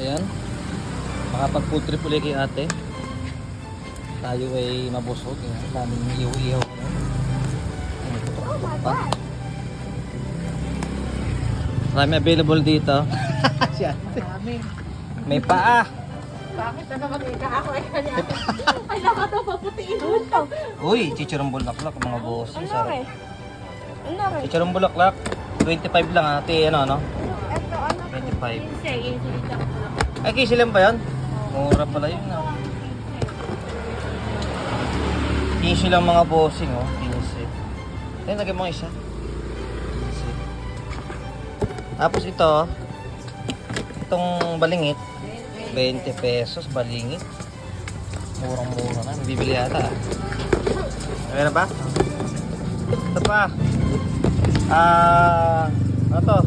Ayan. Makapag-food trip ulit kay ate. Tayo ay mabusog. Ayan. Daming ihaw-ihaw. May tutok-tutok pa. Marami available dito. Si ate. May paa. Bakit na naman ako ay kanya? Ay, naka daw paputiin mo ito. Uy, chicharong bulaklak mga boss. Ano Sarap. rin? Ano rin? Chicharong bulaklak. 25 lang ate. Ano? Ito, ano? 25. 15. Ay, kisi lang ba yan? Mura pala yun. 15 lang mga bossing, oh. 15. Ayun, lagyan mo isa. 15. Tapos ito, itong balingit, 20 pesos, balingit. Murang-mura na. Bibili yata. Ayan na ba? Ito pa. Ano to?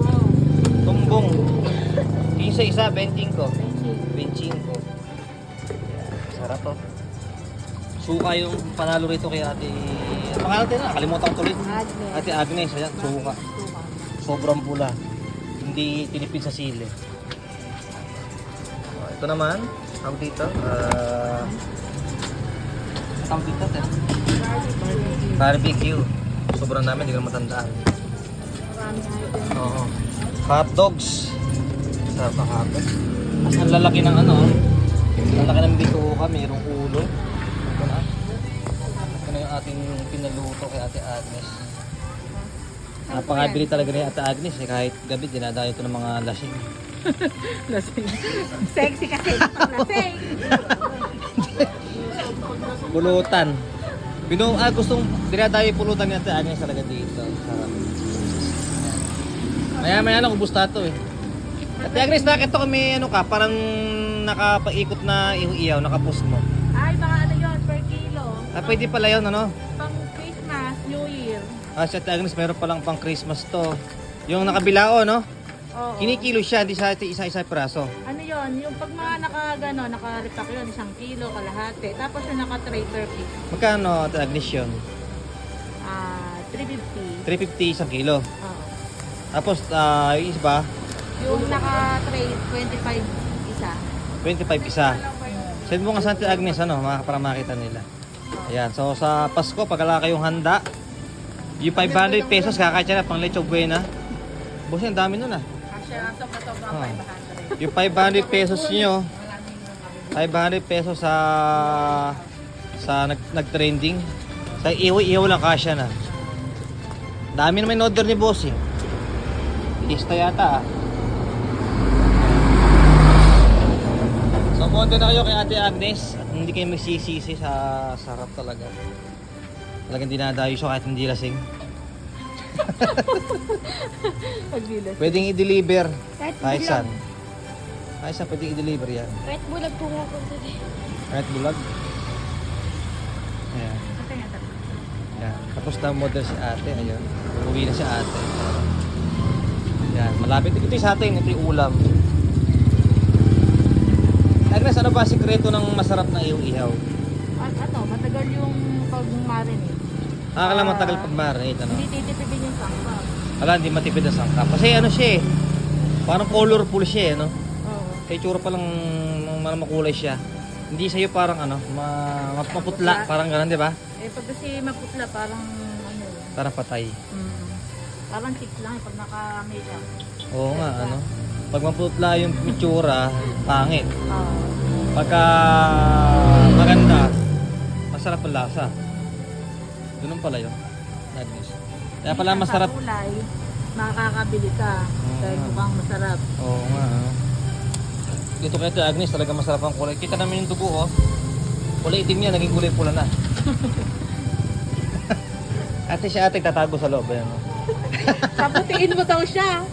Tumbong. 15 isa, 25. 25. Sarap to. Suka yung panalo rito kay ate. Ang pangalan tayo na, nakalimutan ko tuloy. Ate Agnes, ayan, suka. Sobrang pula. Hindi tinipid sa sili. Ito naman, tawag dito. Tawag dito, barbecue. Sobrang dami, hindi ko na matandaan. Oo. Hot dogs. Sarap ang hot dogs. Mas ang lalaki ng ano. Ang laki ng bituka, mayroong ulo. Ito na. Ito na yung ating pinaluto kay Ate Agnes. Napakabili talaga ni Ate Agnes eh. Kahit gabi, dinadayo ito ng mga lasing. Lasing. Sexy kasi. Lasing. Pulutan. Gustong dinadayo yung pulutan ni Ate Agnes talaga dito. Sarap. Maya-maya lang, ubus na ito eh. Ate Agnes, bakit ito kami ano ka? Parang nakapaikot na ihaw, nakapos mo. Ay, mga ano yun, per kilo. Pwede pala yun, ano? Pang Christmas, New Year. Si Ate Agnes, meron palang pang Christmas to. Yung nakabilao, no? Oo. Kinikilo siya, di sa isa-isa piraso. Ano yun, yung pag mga naka-repack yun, 1 kilo, kalahati. Tapos yung naka-tray turkey. Magkano, Ate Agnes yun? 350. 350 isang kilo. Oo. Tapos, yung isa ba? Yung naka-tray, 25 isa. 25 isa. Send mo nga sa Ate Agnes, ano, para makita nila. Ayan, so sa Pasko, pag wala kayong handa, yung 500 pesos, kakaitsa na pang Leche Buena. Boss, ang dami nun ah. Kasi ang sobra-sobra Oh. 500. Yung 500 pesos nyo, 500 pesos sa nag-trending. Sa ihaw lang kasya na. Dami naman in-order ni boss eh. Lista yata ah. So punta na kayo kay Ate Agnes at hindi kayo magsisisi sa sarap talaga. Talagang dinadayo siya kahit hindi lasing. Pagdilas. Pwedeng i-deliver Kahit kahit bulag. saan. Kahit saan pwedeng i-deliver yan. Kahit bulag po nga po today. Kahit bulag. Ayan. Ayan. Tapos na model si ate. Ayun. Uwi na si ate. Ayan. Malapit. Ito yung sa atin. Ito yung ulam. Agnes, ano ba sikreto ng masarap na ihaw-ihaw? At ano, matagal yung pag-marinate. Akala matagal pag marinate. Ano? Hindi titipidin yung sangka. Wala, hindi matipid ang sangkap. Kasi ano siya eh. Parang colorful siya eh. No? Oo. Sa itsura pa lang makulay siya. Hindi sa'yo parang ano, maputla. Parang gano'n, di ba? Eh, pag kasi maputla, parang ano, Parang patay. parang cheap lang pag naka-makeup. Oo nga, ano. Pag maputla yung itsura, pangit. Oo. Pagka maganda, masarap ang lasa. Ganun pala yun. Agnes. Kaya pala masarap. Sa kulay, makakabili ka. Dahil mukhang masarap. Oo nga. Ano. Dito kaya ito, Agnes, talaga masarap ang kulay. Kita namin yung dugo, oh. Kulay itim niya, naging kulay pula na. Ate siya ate, tatago sa loob. Ayan, oh. Paputiin mo daw siya.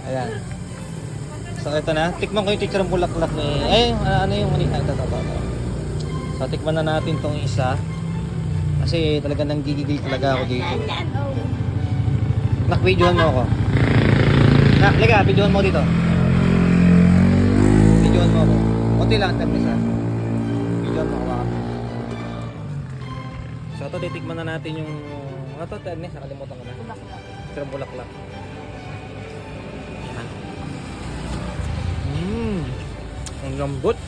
Ayan. So ito na, tikman ko yung teacher ng bulaklak ni... ano yung manita? Ito. So tikman na natin tong isa. Kasi talaga nang gigigil talaga ako dito. Nak, videohan mo ako. Nak, liga, videohan mo dito. Videohan mo ako. Kunti lang, tapos ha. Videohan mo ako. So ito, titikman na natin yung... Ano ito, Agnes? Nakalimutan ko na. Teacher ng bulaklak. Lambot.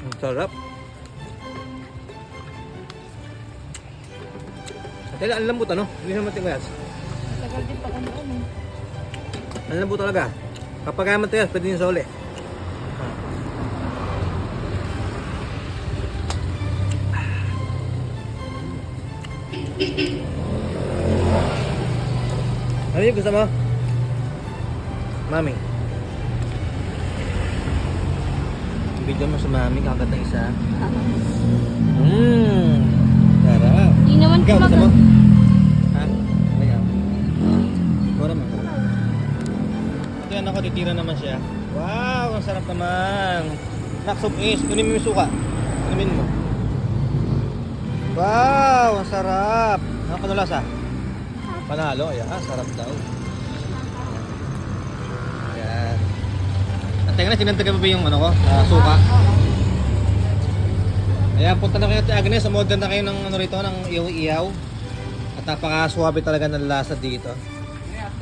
Ang sarap. Teka, ang lambot ano? Hindi naman tingayas. Tagal din pa kung ano. Ang lambot talaga. Kapag kaya matayas, pwede yung sa uli. Ano yung gusto mo? Mami. Video mo sa mami, kakat ng isa. Sarap. Hindi naman Ikaw, gusto mo? kumagal. Ha? Ayaw. Ikaw naman. Ito yan ako, titira naman siya. Wow, ang sarap naman. Naksop is, kunin mo yung suka. Kunin mo. Wow, ang sarap. Ano ka nalasa? Panalo, ayan, sarap daw. Ayan. At teka na, sinantagan mo ba yung ano ko? Suka? Ayan, punta na kayo at Agnes, sa modern na kayo ng ano rito, ng iyaw-iyaw. At napaka-suwabe talaga ng lasa dito.